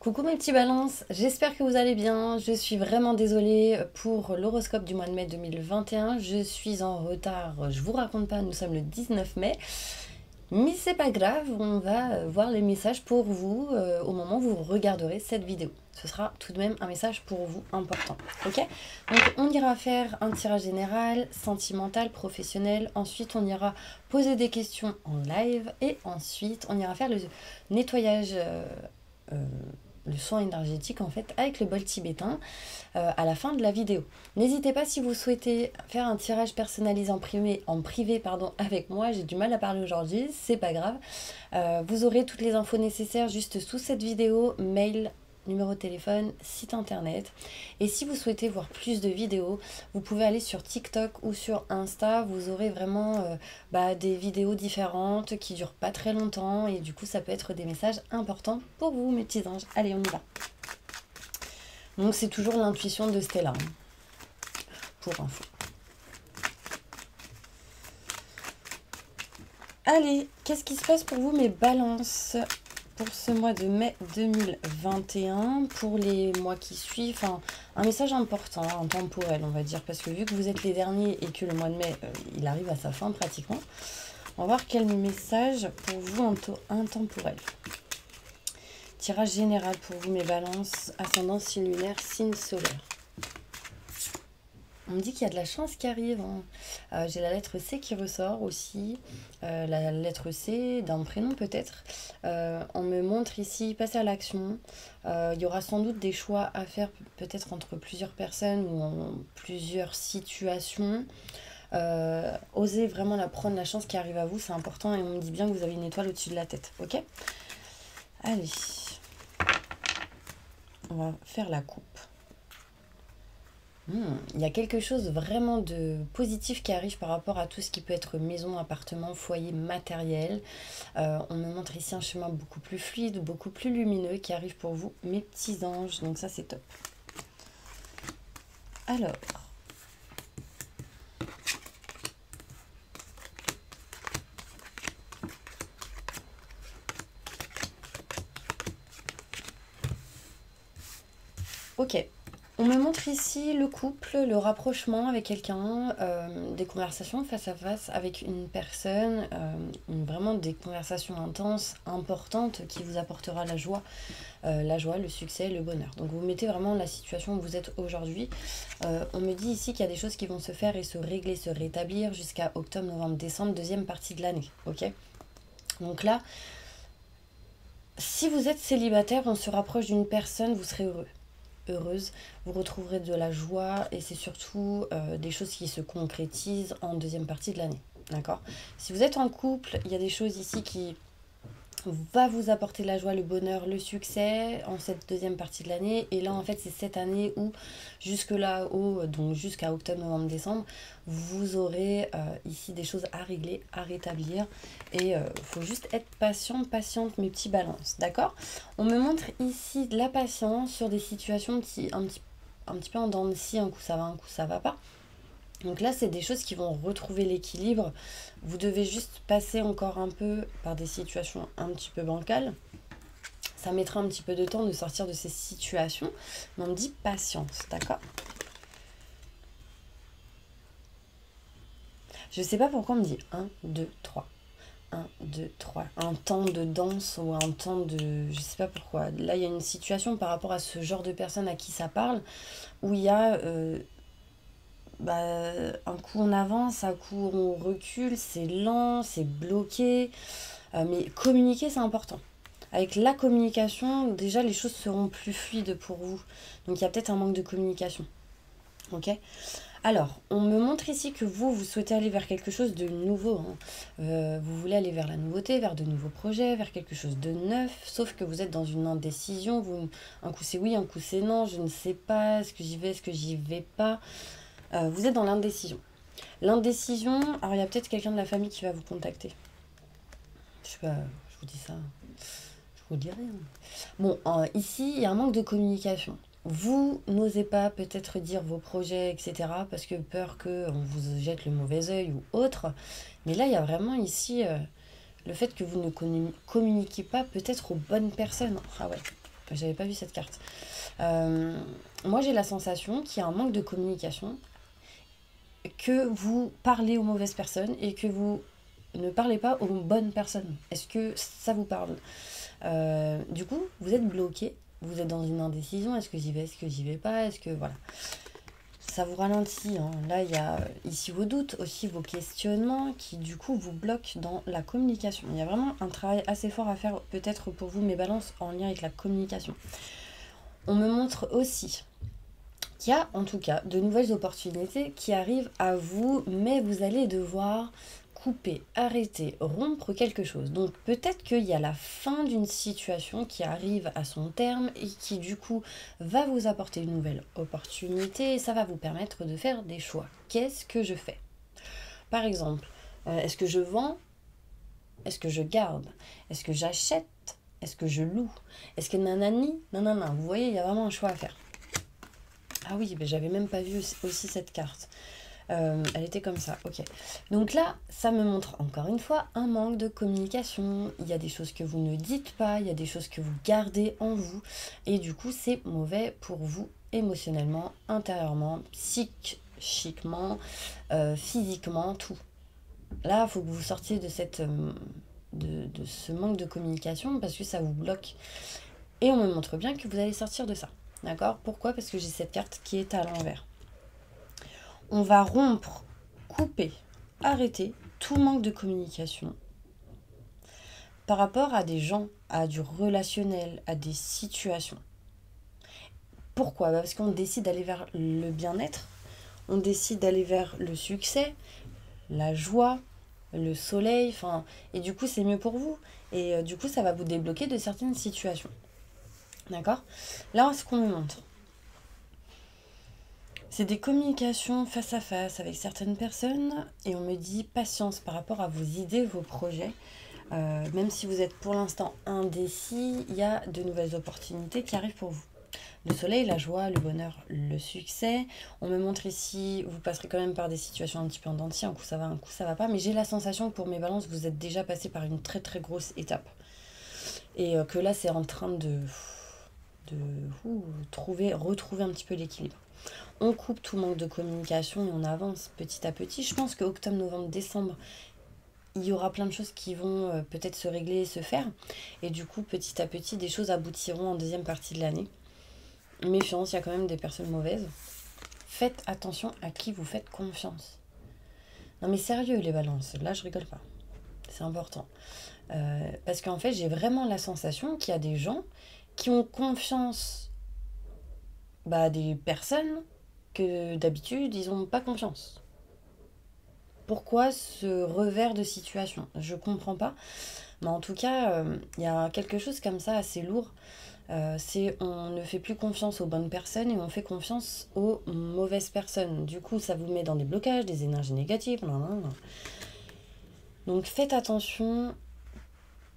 Coucou mes petits balances, j'espère que vous allez bien. Je suis vraiment désolée pour l'horoscope du mois de mai 2021. Je suis en retard, je vous raconte pas, nous sommes le 19 mai. Mais c'est pas grave, on va voir les messages pour vous au moment où vous regarderez cette vidéo. Ce sera tout de même un message pour vous important. Ok? Donc on ira faire un tirage général, sentimental, professionnel. Ensuite on ira poser des questions en live. Et ensuite on ira faire le nettoyage, le soin énergétique en fait avec le bol tibétain à la fin de la vidéo. N'hésitez pas si vous souhaitez faire un tirage personnalisé en privé pardon, avec moi, j'ai du mal à parler aujourd'hui, c'est pas grave. Vous aurez toutes les infos nécessaires juste sous cette vidéo, mail, numéro de téléphone, site internet. Et si vous souhaitez voir plus de vidéos, vous pouvez aller sur TikTok ou sur Insta. Vous aurez vraiment des vidéos différentes qui durent pas très longtemps et du coup ça peut être des messages importants pour vous mes petits anges. Allez, on y va. Donc c'est toujours l'intuition de Stella, hein, pour info. Allez, qu'est-ce qui se passe pour vous mes balances pour ce mois de mai 2021, pour les mois qui suivent? Enfin, un message important, intemporel on va dire, parce que vu que vous êtes les derniers et que le mois de mai, il arrive à sa fin pratiquement, on va voir quel message pour vous intemporel. Tirage général pour vous mes balances, ascendant, signe lunaire, signe solaire. On me dit qu'il y a de la chance qui arrive. Hein. J'ai la lettre C qui ressort aussi. La lettre C d'un prénom peut-être. On me montre ici passer à l'action. Il y aura sans doute des choix à faire peut-être entre plusieurs personnes ou en plusieurs situations. Osez vraiment prendre la chance qui arrive à vous, c'est important. Et on me dit bien que vous avez une étoile au-dessus de la tête. Ok? Allez. On va faire la coupe. Il y a quelque chose vraiment de positif qui arrive par rapport à tout ce qui peut être maison, appartement, foyer, matériel. On me montre ici un chemin beaucoup plus fluide, beaucoup plus lumineux qui arrive pour vous, mes petits anges. Donc ça, c'est top. Alors. Ok. On me montre ici le couple, le rapprochement avec quelqu'un, des conversations face à face avec une personne, vraiment des conversations intenses, importantes, qui vous apportera la joie, le succès, le bonheur. Donc vous mettez vraiment la situation où vous êtes aujourd'hui. On me dit ici qu'il y a des choses qui vont se faire et se régler, se rétablir jusqu'à octobre, novembre, décembre, deuxième partie de l'année. Ok? Donc là, si vous êtes célibataire, on se rapproche d'une personne, vous serez heureuse, vous retrouverez de la joie et c'est surtout des choses qui se concrétisent en deuxième partie de l'année. D'accord? Si vous êtes en couple, il y a des choses ici qui va vous apporter la joie, le bonheur, le succès en cette deuxième partie de l'année. Et là, en fait, c'est cette année où, jusque là-haut, donc jusqu'à octobre, novembre, décembre, vous aurez ici des choses à régler, à rétablir. Et il faut juste être patient, patiente, mes petits balances. D'accord? On me montre ici de la patience sur des situations qui un petit peu en dents de scie, un coup ça va, un coup ça va pas. Donc là, c'est des choses qui vont retrouver l'équilibre. Vous devez juste passer encore un peu par des situations un petit peu bancales. Ça mettra un petit peu de temps de sortir de ces situations. Mais on me dit patience, d'accord? Je sais pas pourquoi on me dit 1, 2, 3. 1, 2, 3. Un temps de danse ou un temps de... Je sais pas pourquoi. Là, il y a une situation par rapport à ce genre de personne à qui ça parle, où il y a... un coup on avance, un coup on recule, c'est lent, c'est bloqué. Mais communiquer, c'est important. Avec la communication, déjà, les choses seront plus fluides pour vous. Donc, il y a peut-être un manque de communication. Ok? Alors, on me montre ici que vous souhaitez aller vers quelque chose de nouveau. Hein. Vous voulez aller vers la nouveauté, vers de nouveaux projets, vers quelque chose de neuf. Sauf que vous êtes dans une indécision. Un coup c'est oui, un coup c'est non. Je ne sais pas. Est-ce que j'y vais, est-ce que j'y vais pas? Vous êtes dans l'indécision. L'indécision, alors il y a peut-être quelqu'un de la famille qui va vous contacter. Je sais pas, je vous dis ça, je vous dirai. Hein. Bon, ici, il y a un manque de communication. Vous n'osez pas peut-être dire vos projets, etc. parce que peur qu'on vous jette le mauvais œil ou autre. Mais là, il y a vraiment ici le fait que vous ne communiquez pas peut-être aux bonnes personnes. Ah ouais. j'avais pas vu cette carte. Moi, j'ai la sensation qu'il y a un manque de communication, que vous parlez aux mauvaises personnes et que vous ne parlez pas aux bonnes personnes. Est-ce que ça vous parle? Du coup, vous êtes bloqué, vous êtes dans une indécision. Est-ce que j'y vais, est-ce que j'y vais pas? Est-ce que voilà, ça vous ralentit, hein. Là, il y a ici vos doutes, aussi vos questionnements qui du coup vous bloquent dans la communication. Il y a vraiment un travail assez fort à faire peut-être pour vous, mes balances, en lien avec la communication. On me montre aussi qu'il y a en tout cas de nouvelles opportunités qui arrivent à vous, mais vous allez devoir couper, arrêter, rompre quelque chose. Donc peut-être qu'il y a la fin d'une situation qui arrive à son terme et qui du coup va vous apporter une nouvelle opportunité et ça va vous permettre de faire des choix. Qu'est-ce que je fais? Par exemple, est-ce que je vends? Est-ce que je garde? Est-ce que j'achète? Est-ce que je loue? Est-ce que nanani? Nanana. Vous voyez, il y a vraiment un choix à faire. Ah oui, mais j'avais même pas vu aussi cette carte. Elle était comme ça, ok. Donc là, ça me montre encore une fois un manque de communication. Il y a des choses que vous ne dites pas, il y a des choses que vous gardez en vous. Et du coup, c'est mauvais pour vous émotionnellement, intérieurement, psychiquement, physiquement, tout. Là, il faut que vous sortiez de de ce manque de communication parce que ça vous bloque. Et on me montre bien que vous allez sortir de ça. D'accord? Pourquoi? Parce que j'ai cette carte qui est à l'envers. On va rompre, couper, arrêter tout manque de communication par rapport à des gens, à du relationnel, à des situations. Pourquoi? Parce qu'on décide d'aller vers le bien-être, on décide d'aller vers le succès, la joie, le soleil, enfin, et du coup c'est mieux pour vous. Et du coup ça va vous débloquer de certaines situations. D'accord? Là, ce qu'on me montre, c'est des communications face à face avec certaines personnes et on me dit patience par rapport à vos idées, vos projets. Même si vous êtes pour l'instant indécis, il y a de nouvelles opportunités qui arrivent pour vous. Le soleil, la joie, le bonheur, le succès. On me montre ici, vous passerez quand même par des situations un petit peu en dents de scie, un coup ça va, un coup ça va pas. Mais j'ai la sensation que pour mes balances, vous êtes déjà passé par une très très grosse étape. Et que là, c'est en train de retrouver un petit peu l'équilibre. On coupe tout manque de communication et on avance petit à petit. Je pense que octobre, novembre, décembre, il y aura plein de choses qui vont peut-être se régler et se faire. Et du coup, petit à petit, des choses aboutiront en deuxième partie de l'année. Méfiance, il y a quand même des personnes mauvaises. Faites attention à qui vous faites confiance. Non mais sérieux les balances, là je rigole pas. C'est important. Parce qu'en fait, j'ai vraiment la sensation qu'il y a des gens qui ont confiance des personnes que d'habitude, ils n'ont pas confiance. Pourquoi ce revers de situation? Je comprends pas. Mais en tout cas, il y a quelque chose comme ça assez lourd. C'est on ne fait plus confiance aux bonnes personnes et on fait confiance aux mauvaises personnes. Du coup, ça vous met dans des blocages, des énergies négatives. Non, non, non. Donc faites attention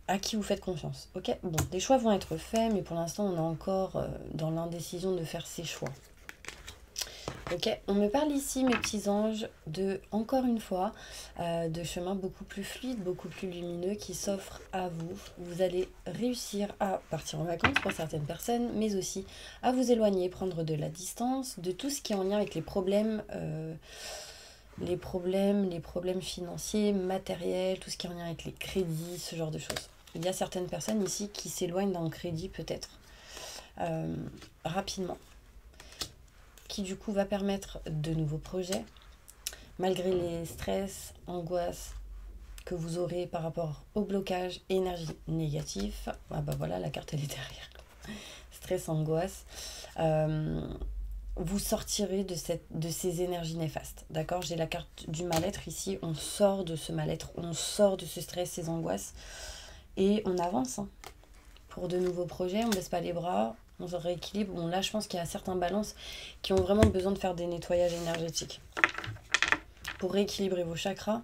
à qui vous faites confiance. Ok? Bon, des choix vont être faits, mais pour l'instant, on est encore dans l'indécision de faire ces choix. Ok, on me parle ici, mes petits anges, encore une fois, de chemins beaucoup plus fluides, beaucoup plus lumineux qui s'offrent à vous. Vous allez réussir à partir en vacances pour certaines personnes, mais aussi à vous éloigner, prendre de la distance, de tout ce qui est en lien avec les problèmes financiers, matériels, tout ce qui est en lien avec les crédits, ce genre de choses. Il y a certaines personnes ici qui s'éloignent d'un crédit peut-être rapidement, qui du coup va permettre de nouveaux projets, malgré les stress, angoisses que vous aurez par rapport au blocage, énergie négative. Ah bah voilà, la carte elle est derrière. Stress, angoisse. Vous sortirez de ces énergies néfastes. D'accord? J'ai la carte du mal-être ici. On sort de ce mal-être, on sort de ce stress, ces angoisses. Et on avance pour de nouveaux projets. On ne baisse pas les bras. On se rééquilibre. Bon, là, je pense qu'il y a certains balances qui ont vraiment besoin de faire des nettoyages énergétiques pour rééquilibrer vos chakras.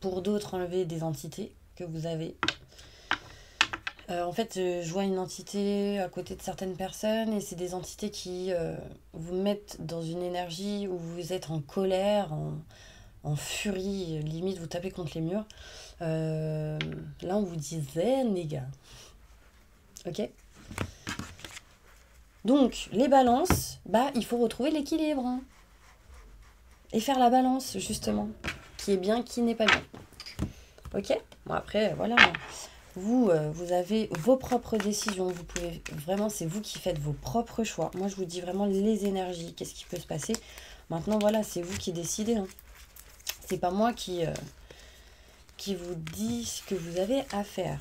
Pour d'autres, enlever des entités que vous avez. En fait, je vois une entité à côté de certaines personnes et c'est des entités qui vous mettent dans une énergie où vous êtes en colère, en furie, limite vous tapez contre les murs. Là, on vous dit zen, les gars. Ok? Donc, les balances, bah, il faut retrouver l'équilibre. Hein. Et faire la balance, justement. Qui est bien, qui n'est pas bien. Ok? Bon, après, voilà. Vous, vous avez vos propres décisions. Vous pouvez vraiment, c'est vous qui faites vos propres choix. Moi, je vous dis vraiment les énergies. Qu'est-ce qui peut se passer? Maintenant, voilà, c'est vous qui décidez. Hein. C'est pas moi qui vous dit ce que vous avez à faire.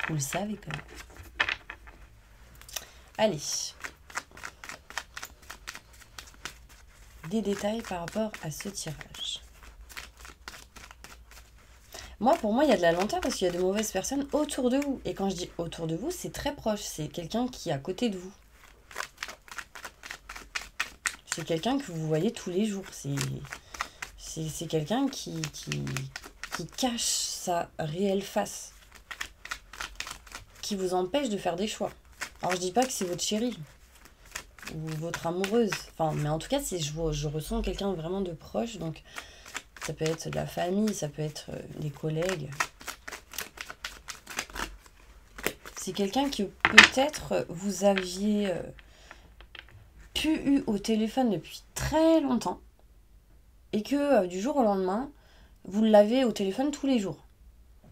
Vous le savez quand même. Allez. Des détails par rapport à ce tirage. Moi, pour moi, il y a de la lenteur parce qu'il y a de mauvaises personnes autour de vous. Et quand je dis autour de vous, c'est très proche. C'est quelqu'un qui est à côté de vous. C'est quelqu'un que vous voyez tous les jours. C'est quelqu'un qui cache sa réelle face. Qui vous empêche de faire des choix. Alors, je dis pas que c'est votre chérie. Ou votre amoureuse. Enfin, mais en tout cas, je ressens quelqu'un vraiment de proche. Donc, ça peut être de la famille, ça peut être des collègues. C'est quelqu'un que peut-être vous aviez eu au téléphone depuis très longtemps. Et que du jour au lendemain, vous l'avez au téléphone tous les jours.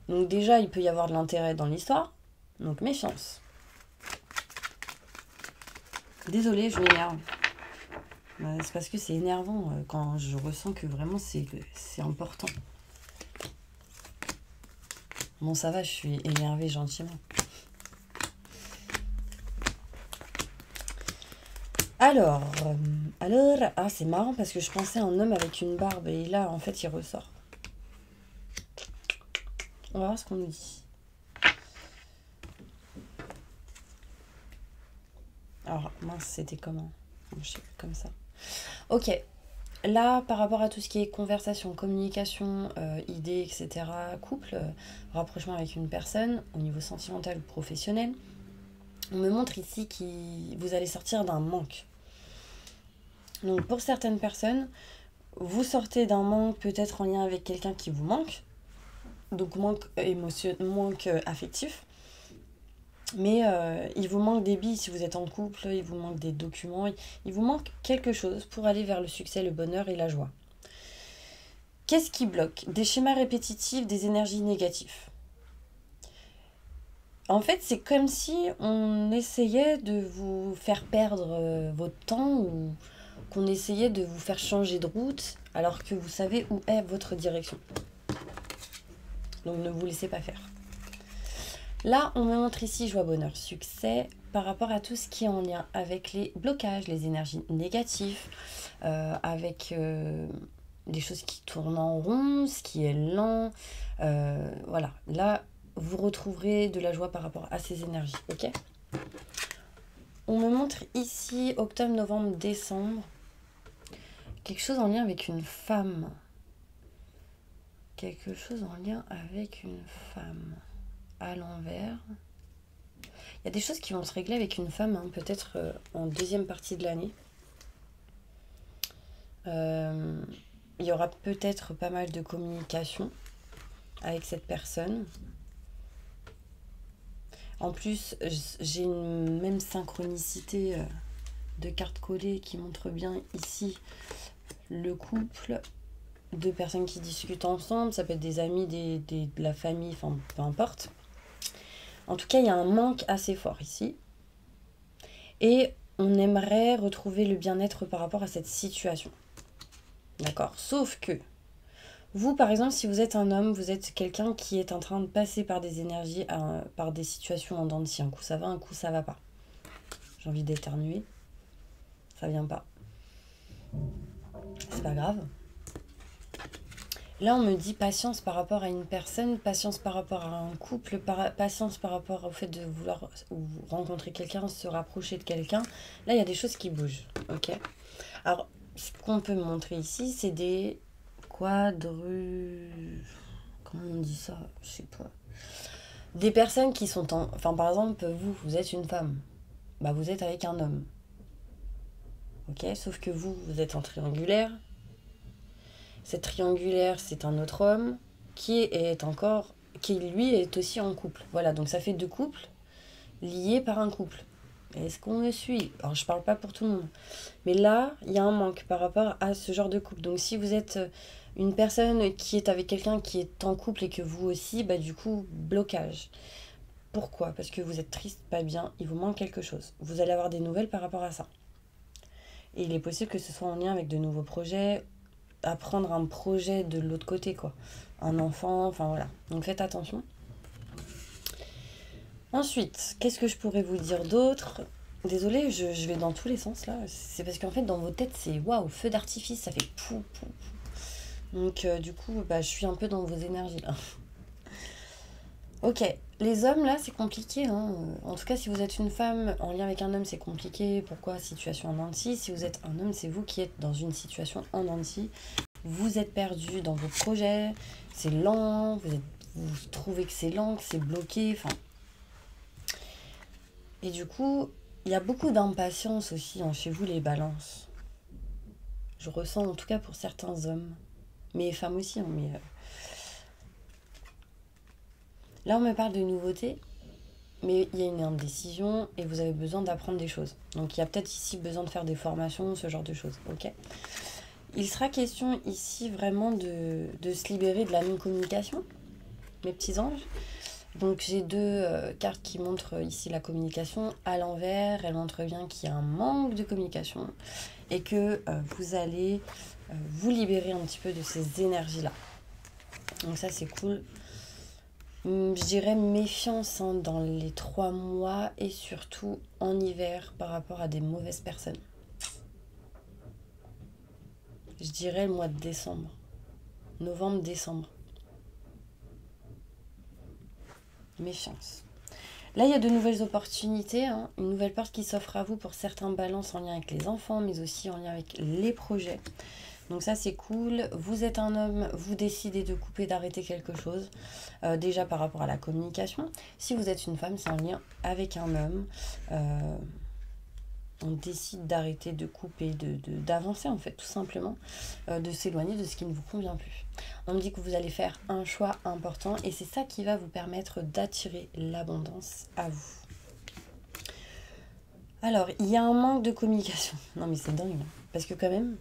Donc déjà, il peut y avoir de l'intérêt dans l'histoire. Donc méfiance. Désolée, je m'énerve. C'est parce que c'est énervant quand je ressens que vraiment c'est important. Bon, ça va, je suis énervée gentiment. Alors, c'est marrant parce que je pensais à un homme avec une barbe et là, en fait, il ressort. On va voir ce qu'on nous dit. Alors, mince, c'était comment? Je sais plus, comme ça. Ok. Là, par rapport à tout ce qui est conversation, communication, idées, etc., couple, rapprochement avec une personne, au niveau sentimental ou professionnel, on me montre ici que vous allez sortir d'un manque. Donc, pour certaines personnes, vous sortez d'un manque peut-être en lien avec quelqu'un qui vous manque, donc manque affectif. Mais il vous manque des billes si vous êtes en couple, il vous manque des documents, il vous manque quelque chose pour aller vers le succès, le bonheur et la joie. Qu'est-ce qui bloque? Des schémas répétitifs, des énergies négatives. En fait, c'est comme si on essayait de vous faire perdre votre temps ou qu'on essayait de vous faire changer de route alors que vous savez où est votre direction. Donc ne vous laissez pas faire. Là, on me montre ici joie, bonheur, succès par rapport à tout ce qui est en lien avec les blocages, les énergies négatives, avec des choses qui tournent en rond, ce qui est lent. Voilà, là, vous retrouverez de la joie par rapport à ces énergies, ok? On me montre ici, octobre, novembre, décembre, quelque chose en lien avec une femme. Quelque chose en lien avec une femme. À l'envers. Il y a des choses qui vont se régler avec une femme, hein, peut-être en deuxième partie de l'année. Il y aura peut-être pas mal de communication avec cette personne. En plus, j'ai une même synchronicité de cartes collées qui montre bien ici le couple. Deux personnes qui discutent ensemble, ça peut être des amis, de la famille, enfin peu importe. En tout cas, il y a un manque assez fort ici. Et on aimerait retrouver le bien-être par rapport à cette situation. D'accord? Sauf que, vous, par exemple, si vous êtes un homme, vous êtes quelqu'un qui est en train de passer par des énergies, par des situations en dents de scie. Un coup ça va, un coup ça va pas. J'ai envie d'éternuer. Ça vient pas. C'est pas grave. Là, on me dit patience par rapport à une personne, patience par rapport à un couple, patience par rapport au fait de vouloir rencontrer quelqu'un, se rapprocher de quelqu'un. Là, il y a des choses qui bougent, ok? Alors, ce qu'on peut me montrer ici, c'est des Comment on dit ça? Je sais pas. Des personnes qui sont en... Enfin, par exemple, vous êtes une femme. Bah, vous êtes avec un homme. Ok? Sauf que vous êtes en triangulaire. Cette triangulaire, c'est un autre homme qui lui est aussi en couple. Voilà, donc ça fait deux couples liés par un couple. Est-ce qu'on me suit? Alors, je parle pas pour tout le monde. Mais là, il y a un manque par rapport à ce genre de couple. Donc, si vous êtes une personne qui est avec quelqu'un qui est en couple et que vous aussi, bah du coup, blocage. Pourquoi? Parce que vous êtes triste, pas bien, il vous manque quelque chose. Vous allez avoir des nouvelles par rapport à ça. Et il est possible que ce soit en lien avec de nouveaux projets, apprendre un projet de l'autre côté, quoi. Un enfant, enfin voilà. Donc faites attention. Ensuite, qu'est-ce que je pourrais vous dire d'autre? Désolée, je vais dans tous les sens là. C'est parce qu'en fait, dans vos têtes, c'est waouh, feu d'artifice, ça fait pou, pou, pou. Donc, du coup, bah, je suis un peu dans vos énergies là. Ok, les hommes là, c'est compliqué, hein. En tout cas, si vous êtes une femme en lien avec un homme, c'est compliqué. Pourquoi? Situation en dents de scie. Si vous êtes un homme, c'est vous qui êtes dans une situation en dents de scie. Vous êtes perdu dans vos projets, c'est lent, vous trouvez que c'est lent, que c'est bloqué, enfin. Et du coup, il y a beaucoup d'impatience aussi hein, chez vous, les balances. Je ressens en tout cas pour certains hommes, mais femmes aussi, hein, mais là, on me parle de nouveautés, mais il y a une indécision et vous avez besoin d'apprendre des choses. Donc, il y a peut-être ici besoin de faire des formations, ce genre de choses, ok? Il sera question ici vraiment de se libérer de la non-communication, mes petits anges. Donc, j'ai deux cartes qui montrent ici la communication à l'envers. Elles montrent bien qu'il y a un manque de communication et que vous allez vous libérer un petit peu de ces énergies-là. Donc, ça, c'est cool. Je dirais méfiance hein, dans les 3 mois et surtout en hiver par rapport à des mauvaises personnes. Je dirais le mois de décembre. Novembre, décembre. Méfiance. Là, il y a de nouvelles opportunités, hein, une nouvelle porte qui s'offre à vous pour certains balances en lien avec les enfants, mais aussi en lien avec les projets. Donc ça, c'est cool. Vous êtes un homme, vous décidez de couper, d'arrêter quelque chose. Déjà par rapport à la communication. Si vous êtes une femme, c'est en lien avec un homme. On décide d'arrêter de couper, d'avancer en fait, tout simplement, de s'éloigner de ce qui ne vous convient plus. On me dit que vous allez faire un choix important et c'est ça qui va vous permettre d'attirer l'abondance à vous. Alors, il y a un manque de communication. Non mais c'est dingue, parce que quand même,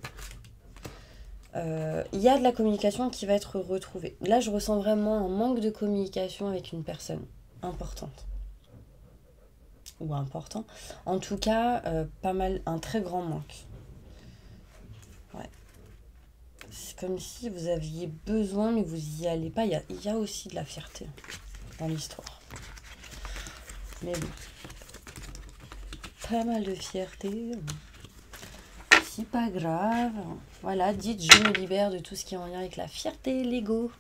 il y a de la communication qui va être retrouvée. Là, je ressens vraiment un manque de communication avec une personne importante. Ou important. En tout cas, pas mal, un très grand manque. Ouais. C'est comme si vous aviez besoin, mais vous n'y allez pas. Il y a aussi de la fierté dans l'histoire. Mais bon. Pas mal de fierté. C'est pas grave. Voilà, dites je me libère de tout ce qui est en lien avec la fierté, l'ego.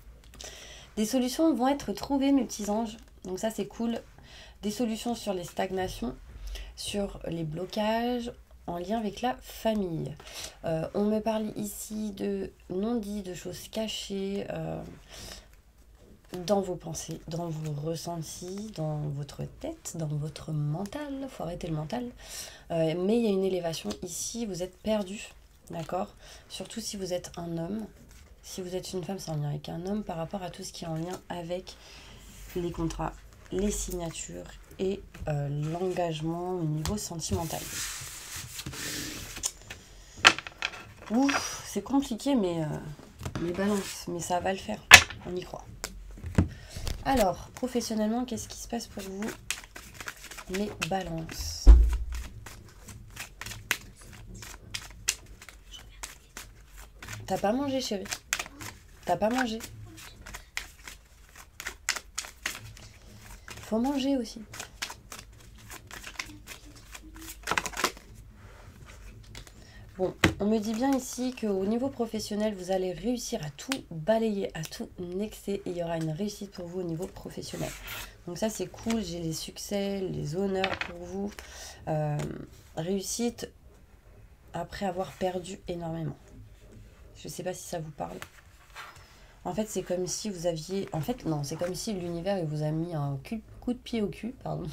Des solutions vont être trouvées, mes petits anges. Donc ça, c'est cool. Des solutions sur les stagnations, sur les blocages en lien avec la famille. On me parle ici de non-dits, de choses cachées dans vos pensées, dans vos ressentis, dans votre tête, dans votre mental. Il faut arrêter le mental. Mais il y a une élévation ici, vous êtes perdu, d'accord? Surtout si vous êtes un homme. Si vous êtes une femme, c'est en lien avec un homme par rapport à tout ce qui est en lien avec les contrats, les signatures et l'engagement au niveau sentimental. Ouf, c'est compliqué, mais balance, mais ça va le faire, on y croit. Alors, professionnellement, qu'est-ce qui se passe pour vous, mes balances? T'as pas mangé, chérie? T'as pas mangé? Faut manger aussi. Bon, on me dit bien ici qu'au niveau professionnel, vous allez réussir à tout balayer, à tout nexer et il y aura une réussite pour vous au niveau professionnel. Donc ça, c'est cool. J'ai les succès, les honneurs pour vous. Réussite après avoir perdu énormément. Je ne sais pas si ça vous parle. En fait, c'est comme si vous aviez... En fait, non, c'est comme si l'univers vous a mis un coup de pied au cul, pardon,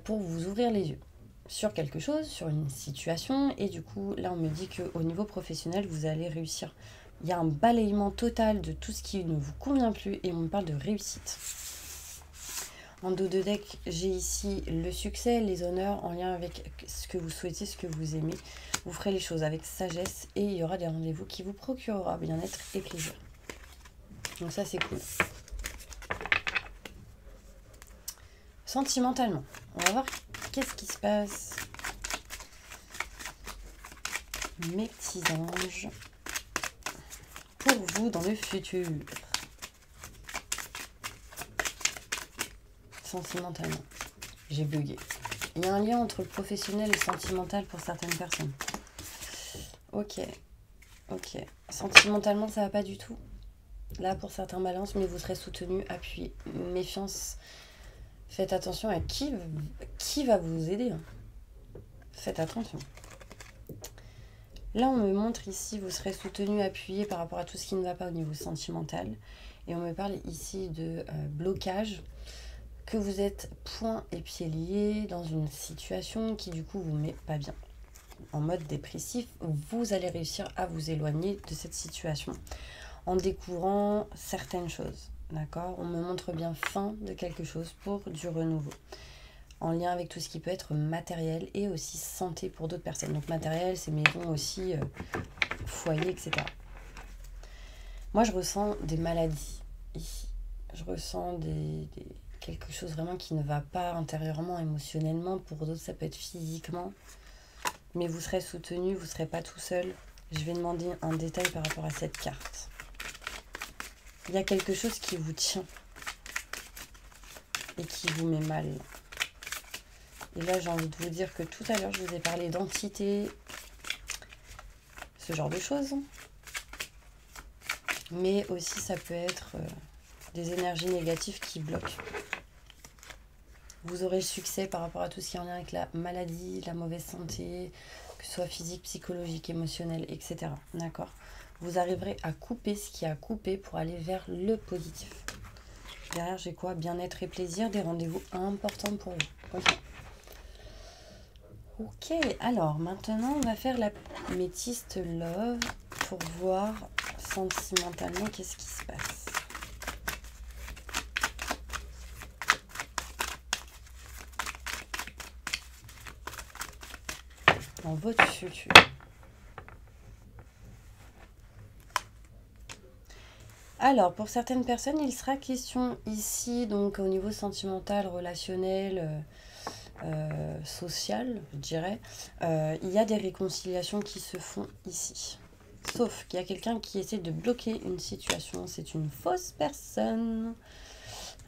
pour vous ouvrir les yeux sur quelque chose, sur une situation. Et du coup, là, on me dit qu'au niveau professionnel, vous allez réussir. Il y a un balayement total de tout ce qui ne vous convient plus et on me parle de réussite. En dos de deck, j'ai ici le succès, les honneurs en lien avec ce que vous souhaitez, ce que vous aimez. Vous ferez les choses avec sagesse et il y aura des rendez-vous qui vous procurera bien-être et plaisir. Donc ça, c'est cool. Sentimentalement, on va voir qu'est-ce qui se passe. Mes petits anges, pour vous dans le futur. Sentimentalement, j'ai bugué. Il y a un lien entre le professionnel et le sentimental pour certaines personnes. Ok. Sentimentalement, ça va pas du tout. Là, pour certains balances, mais vous serez soutenu, appuyé. Méfiance. Faites attention à qui va vous aider. Faites attention. Là, on me montre ici, vous serez soutenu, appuyé par rapport à tout ce qui ne va pas au niveau sentimental. Et on me parle ici de blocage, que vous êtes point et pieds liés dans une situation qui du coup vous met pas bien. En mode dépressif, vous allez réussir à vous éloigner de cette situation en découvrant certaines choses. D'accord ? On me montre bien fin de quelque chose pour du renouveau. En lien avec tout ce qui peut être matériel et aussi santé pour d'autres personnes. Donc matériel, c'est maison aussi, foyer, etc. Moi, je ressens des maladies ici. Je ressens quelque chose vraiment qui ne va pas intérieurement, émotionnellement. Pour d'autres, ça peut être physiquement. Mais vous serez soutenu, vous ne serez pas tout seul. Je vais demander un détail par rapport à cette carte. Il y a quelque chose qui vous tient et qui vous met mal. Et là, j'ai envie de vous dire que tout à l'heure, je vous ai parlé d'entité, ce genre de choses. Mais aussi, ça peut être des énergies négatives qui bloquent. Vous aurez le succès par rapport à tout ce qui est en lien avec la maladie, la mauvaise santé, que ce soit physique, psychologique, émotionnel, etc. D'accord ? Vous arriverez à couper ce qui a coupé pour aller vers le positif. Derrière, j'ai quoi ? Bien-être et plaisir, des rendez-vous importants pour vous. Ok, alors maintenant, on va faire la métiste love pour voir sentimentalement qu'est-ce qui se passe. Dans votre futur. Alors, pour certaines personnes, il sera question ici, donc au niveau sentimental, relationnel, social, je dirais, il y a des réconciliations qui se font ici. Sauf qu'il y a quelqu'un qui essaie de bloquer une situation. C'est une fausse personne.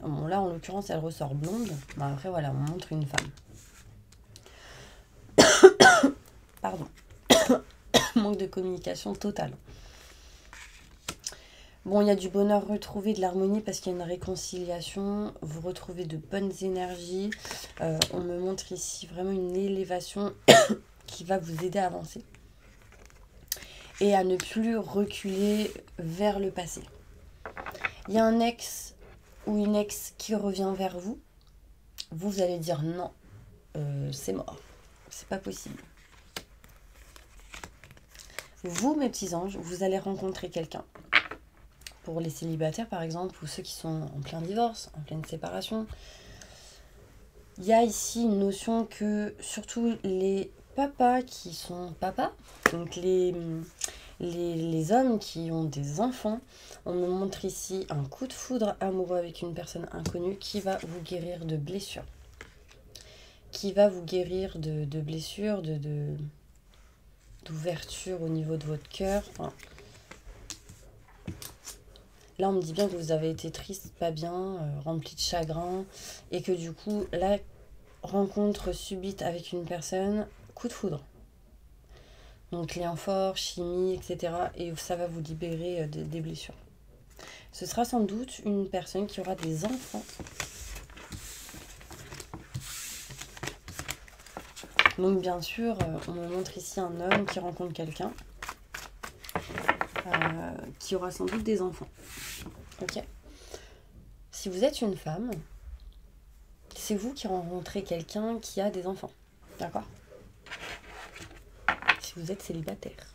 Bon, là, en l'occurrence, elle ressort blonde. Mais après, voilà, on montre une femme. Pardon. Manque de communication totale. Bon, il y a du bonheur retrouvé, de l'harmonie parce qu'il y a une réconciliation. Vous retrouvez de bonnes énergies. On me montre ici vraiment une élévation qui va vous aider à avancer. Et à ne plus reculer vers le passé. Il y a un ex ou une ex qui revient vers vous. Vous allez dire non, c'est mort. C'est pas possible. Vous, mes petits anges, vous allez rencontrer quelqu'un. Pour les célibataires, par exemple, ou ceux qui sont en plein divorce, en pleine séparation. Il y a ici une notion que, surtout les papas qui sont papas, donc les hommes qui ont des enfants, on me montre ici un coup de foudre amoureux avec une personne inconnue qui va vous guérir de blessures. Qui va vous guérir de blessures, d'ouverture au niveau de votre cœur. Enfin, là, on me dit bien que vous avez été triste, pas bien, rempli de chagrin, et que du coup, la rencontre subite avec une personne, coup de foudre. Donc lien fort, chimie, etc. Et ça va vous libérer des blessures. Ce sera sans doute une personne qui aura des enfants. Donc bien sûr, on me montre ici un homme qui rencontre quelqu'un qui aura sans doute des enfants. Ok. Si vous êtes une femme, c'est vous qui rencontrez quelqu'un qui a des enfants. D'accord ? Si vous êtes célibataire.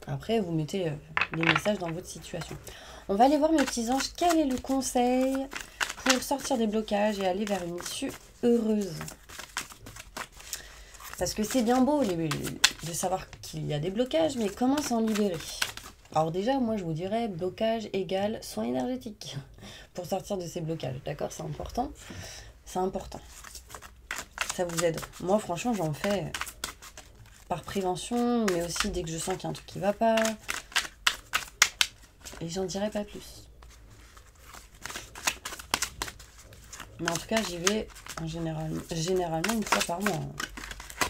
Après, vous mettez les messages dans votre situation. On va aller voir, mes petits anges, quel est le conseil pour sortir des blocages et aller vers une issue heureuse. Parce que c'est bien beau de savoir qu'il y a des blocages, mais comment s'en libérer? Alors déjà, moi je vous dirais blocage égale soin énergétique pour sortir de ces blocages, d'accord? C'est important, c'est important. Ça vous aide. Moi franchement j'en fais par prévention, mais aussi dès que je sens qu'il y a un truc qui va pas. Et j'en dirai pas plus. Mais en tout cas j'y vais généralement une fois par mois.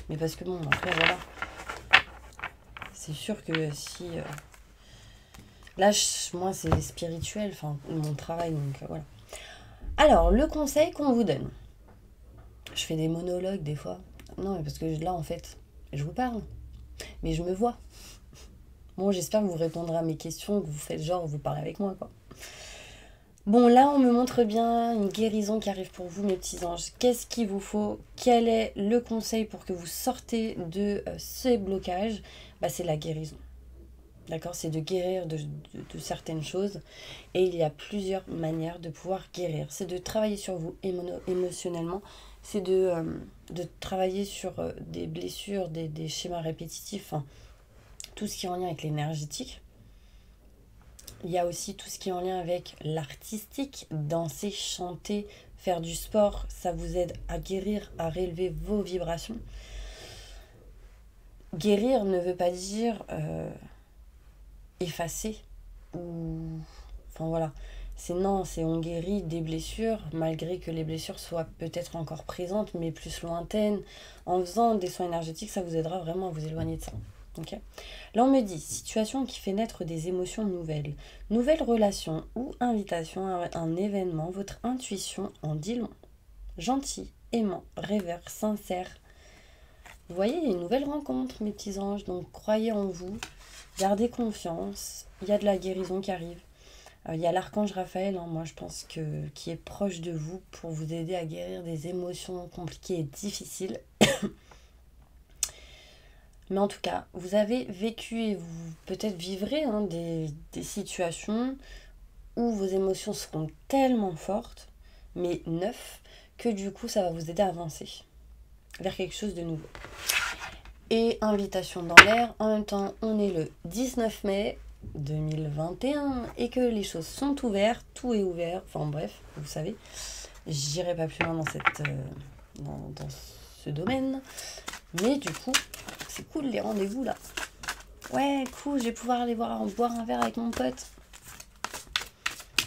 Mais parce que bon, après voilà. C'est sûr que si... Là, moi, c'est spirituel, enfin, mon travail, donc voilà. Alors, le conseil qu'on vous donne. Je fais des monologues des fois. Non, mais parce que là, en fait, je vous parle. Mais je me vois. Bon, j'espère que vous répondrez à mes questions, que vous faites genre, vous parlez avec moi, quoi. Bon, là, on me montre bien une guérison qui arrive pour vous, mes petits anges. Qu'est-ce qu'il vous faut? Quel est le conseil pour que vous sortez de ces blocages? Bah, c'est la guérison. D'accord, c'est de guérir de certaines choses. Et il y a plusieurs manières de pouvoir guérir. C'est de travailler sur vous émotionnellement. C'est de travailler sur des blessures, des schémas répétitifs. Hein, tout ce qui est en lien avec l'énergétique. Il y a aussi tout ce qui est en lien avec l'artistique. Danser, chanter, faire du sport. Ça vous aide à guérir, à réélever vos vibrations. Guérir ne veut pas dire... effacer ou enfin voilà, c'est on guérit des blessures malgré que les blessures soient peut-être encore présentes mais plus lointaines. En faisant des soins énergétiques, ça vous aidera vraiment à vous éloigner de ça. Okay. Là on me dit situation qui fait naître des émotions nouvelles relations ou invitation à un événement. Votre intuition en dit long. Gentil, aimant, rêveur, sincère. Vous voyez, il y a une nouvelle rencontre, mes petits anges, donc croyez en vous. Gardez confiance, il y a de la guérison qui arrive. Il y a l'archange Raphaël, hein, moi je pense qui est proche de vous pour vous aider à guérir des émotions compliquées et difficiles. Mais en tout cas, vous avez vécu et vous peut-être vivrez des situations où vos émotions seront tellement fortes, mais neuves, que du coup ça va vous aider à avancer vers quelque chose de nouveau. Et invitation dans l'air, en même temps on est le 19 mai 2021 et que les choses sont ouvertes, tout est ouvert, enfin bref, vous savez, j'irai pas plus loin dans ce domaine, mais du coup c'est cool les rendez-vous là. Ouais cool, je vais pouvoir aller boire un verre avec mon pote,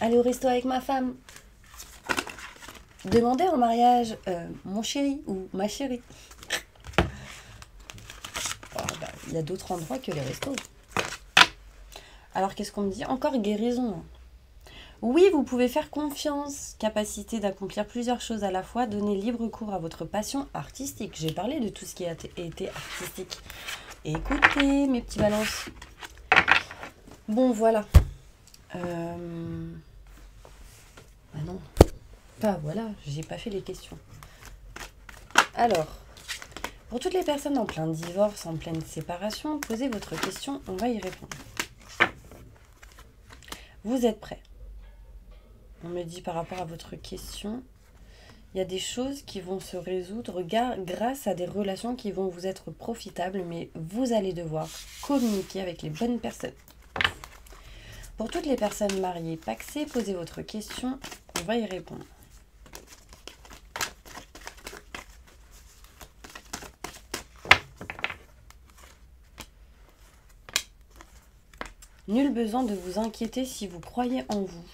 aller au resto avec ma femme, demander en mariage mon chéri ou ma chérie. Il y a d'autres endroits que les restos. Alors, qu'est-ce qu'on me dit? Encore guérison. Oui, vous pouvez faire confiance. Capacité d'accomplir plusieurs choses à la fois. Donner libre cours à votre passion artistique. J'ai parlé de tout ce qui a été artistique. Écoutez, mes petits balances. Bon, voilà. Ah non. Pas voilà, j'ai pas fait les questions. Alors... Pour toutes les personnes en plein divorce, en pleine séparation, posez votre question, on va y répondre. Vous êtes prêts? On me dit par rapport à votre question, il y a des choses qui vont se résoudre grâce à des relations qui vont vous être profitables, mais vous allez devoir communiquer avec les bonnes personnes. Pour toutes les personnes mariées, paxées, posez votre question, on va y répondre. Nul besoin de vous inquiéter si vous croyez en vous.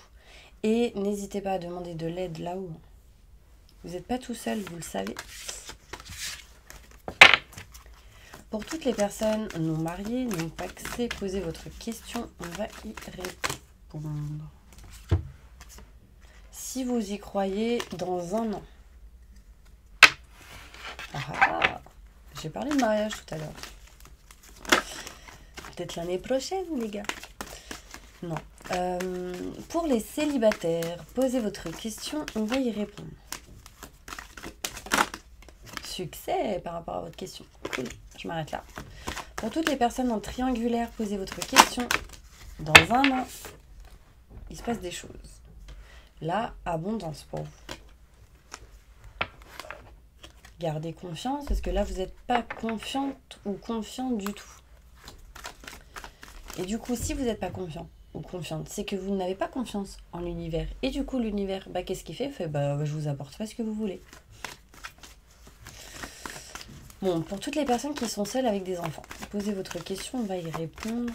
Et n'hésitez pas à demander de l'aide là où vous n'êtes pas tout seul, vous le savez. Pour toutes les personnes non mariées, non paxées, posez votre question, on va y répondre. Si vous y croyez, dans un an. J'ai parlé de mariage tout à l'heure. Peut-être l'année prochaine, les gars. Non. Pour les célibataires, posez votre question, on va y répondre. Succès par rapport à votre question. Cool, je m'arrête là. Pour toutes les personnes en triangulaire, posez votre question. Dans un an, il se passe des choses. la abondance pour vous. Gardez confiance, parce que là, vous n'êtes pas confiante ou confiant du tout. Et du coup, si vous n'êtes pas confiant ou confiante, c'est que vous n'avez pas confiance en l'univers. Et du coup, l'univers, qu'est-ce qu'il fait? Je vous apporte pas ce que vous voulez. Bon, pour toutes les personnes qui sont seules avec des enfants, posez votre question, on va y répondre.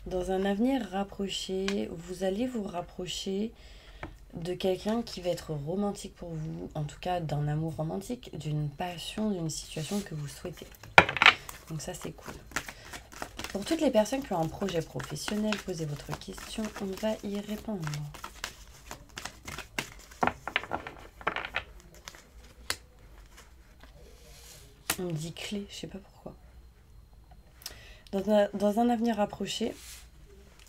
Dans un avenir rapproché, vous allez vous rapprocher de quelqu'un qui va être romantique pour vous, en tout cas d'un amour romantique, d'une passion, d'une situation que vous souhaitez. Donc ça, c'est cool. Pour toutes les personnes qui ont un projet professionnel, posez votre question, on va y répondre. On me dit clé, je sais pas pourquoi. Dans un avenir rapproché,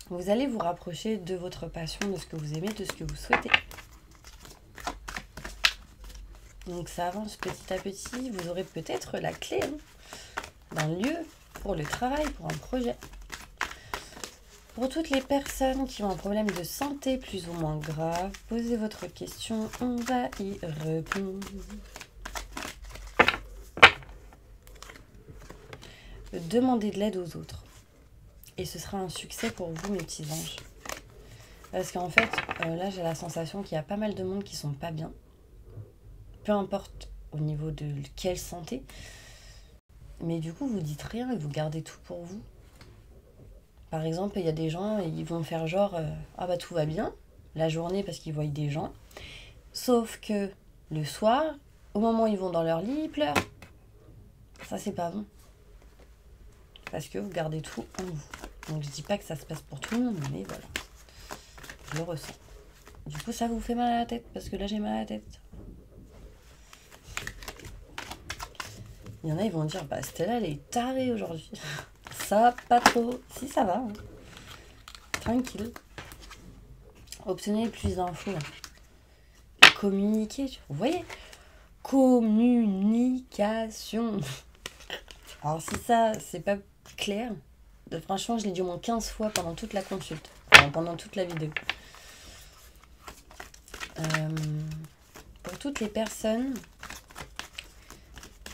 vous allez vous rapprocher de votre passion, de ce que vous aimez, de ce que vous souhaitez. Donc ça avance petit à petit. Vous aurez peut-être la clé d'un lieu pour le travail, pour un projet. Pour toutes les personnes qui ont un problème de santé plus ou moins grave, posez votre question, on va y répondre. Demandez de l'aide aux autres. Et ce sera un succès pour vous, mes petits anges. Parce qu'en fait, là, j'ai la sensation qu'il y a pas mal de monde qui sont pas bien. Peu importe au niveau de quelle santé. Mais du coup, vous dites rien et vous gardez tout pour vous. Par exemple, il y a des gens, ils vont faire genre, tout va bien, la journée parce qu'ils voient des gens. Sauf que le soir, au moment où ils vont dans leur lit, ils pleurent. Ça, c'est pas bon. Parce que vous gardez tout en vous. Donc je dis pas que ça se passe pour tout le monde, mais voilà. Je le ressens. Du coup, ça vous fait mal à la tête, parce que là, j'ai mal à la tête. Il y en a, ils vont dire, Stella, elle est tarée aujourd'hui. Ça, pas trop. Si, ça va. Tranquille. Obtenez plus d'infos. Communiquer. Vous voyez? Communication. Alors, si ça, c'est pas clair, franchement, je l'ai dit au moins 15 fois pendant toute la consulte. Pendant toute la vidéo. Pour toutes les personnes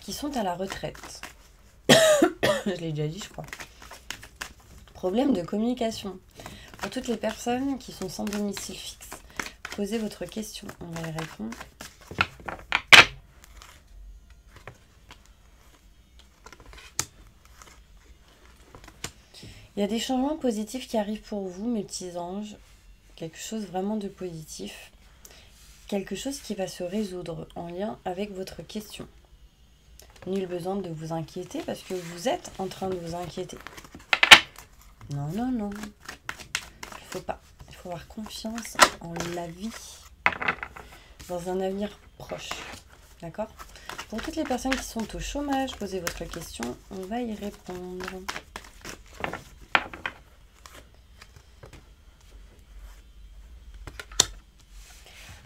qui sont à la retraite. Je l'ai déjà dit, je crois. Problème de communication. Pour toutes les personnes qui sont sans domicile fixe, posez votre question, on va y répondre. Il y a des changements positifs qui arrivent pour vous, mes petits anges. Quelque chose vraiment de positif. Quelque chose qui va se résoudre en lien avec votre question. Nul besoin de vous inquiéter parce que vous êtes en train de vous inquiéter. Non, non, non. Il faut pas. Il faut avoir confiance en la vie dans un avenir proche. D'accord? Pour toutes les personnes qui sont au chômage, posez votre question. On va y répondre.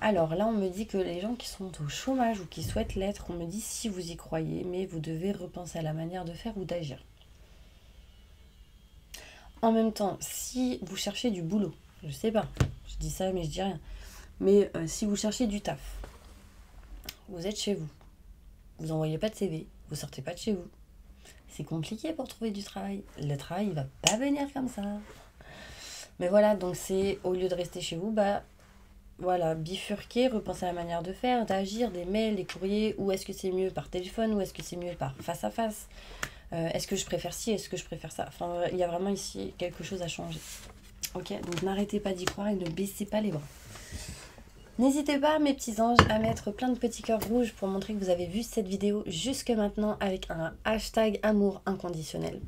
Alors là, on me dit que les gens qui sont au chômage ou qui souhaitent l'être, on me dit si vous y croyez, mais vous devez repenser à la manière de faire ou d'agir. En même temps, si vous cherchez du boulot, je sais pas, je dis ça mais je dis rien, mais si vous cherchez du taf, vous êtes chez vous, vous n'envoyez pas de CV, vous sortez pas de chez vous, c'est compliqué pour trouver du travail. Le travail, il va pas venir comme ça. Mais voilà, donc c'est au lieu de rester chez vous, voilà, bifurquer, repenser à la manière de faire, d'agir, des mails, des courriers, ou est-ce que c'est mieux par téléphone, ou est-ce que c'est mieux par face à face, est-ce que je préfère ci, est-ce que je préfère ça, enfin, il y a vraiment ici quelque chose à changer. Ok, donc n'arrêtez pas d'y croire et ne baissez pas les bras. N'hésitez pas, mes petits anges, à mettre plein de petits cœurs rouges pour montrer que vous avez vu cette vidéo jusque maintenant avec un hashtag amour inconditionnel.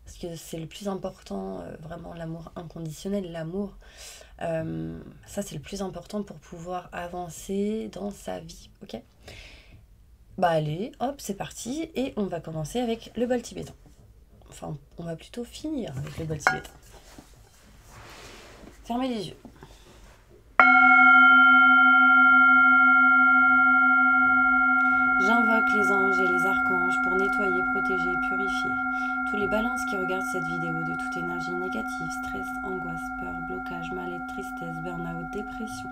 Parce que c'est le plus important, vraiment l'amour inconditionnel, l'amour. Ça, c'est le plus important pour pouvoir avancer dans sa vie, ok? Allez, hop, c'est parti. Et on va commencer avec le bol tibétain. Enfin, on va plutôt finir avec le bol tibétain. Fermez les yeux. J'invoque les anges et les archanges pour nettoyer, protéger protéger, purifier. Tous les balances qui regardent cette vidéo de toute énergie négative, stress, angoisse, peur, blocage, mal-être, tristesse, burn-out, dépression,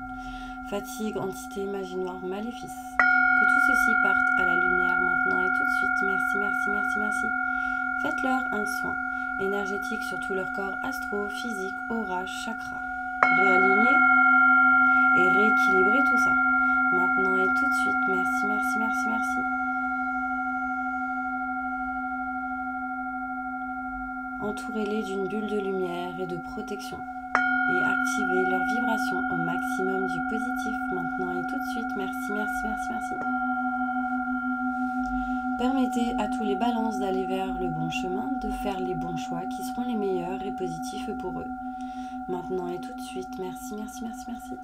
fatigue, entité, magie noire, maléfice. Que tout ceci parte à la lumière maintenant et tout de suite. Merci, merci, merci, merci. Faites-leur un soin énergétique sur tout leur corps astro, physique, aura, chakra. Réaligner et rééquilibrer tout ça. Maintenant et tout de suite. Merci, merci, merci, merci. Entourez-les d'une bulle de lumière et de protection. Et activez leur vibration au maximum du positif. Maintenant et tout de suite. Merci, merci, merci, merci. Permettez à tous les balances d'aller vers le bon chemin, de faire les bons choix qui seront les meilleurs et positifs pour eux. Maintenant et tout de suite. Merci, merci, merci, merci.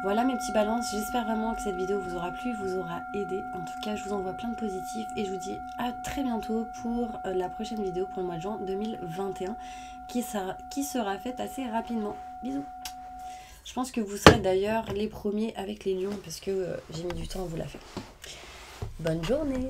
Voilà mes petits balances, j'espère vraiment que cette vidéo vous aura plu, vous aura aidé. En tout cas, je vous envoie plein de positifs et je vous dis à très bientôt pour la prochaine vidéo pour le mois de juin 2021 qui sera faite assez rapidement. Bisous. Je pense que vous serez d'ailleurs les premiers avec les lions parce que j'ai mis du temps à vous la faire. Bonne journée.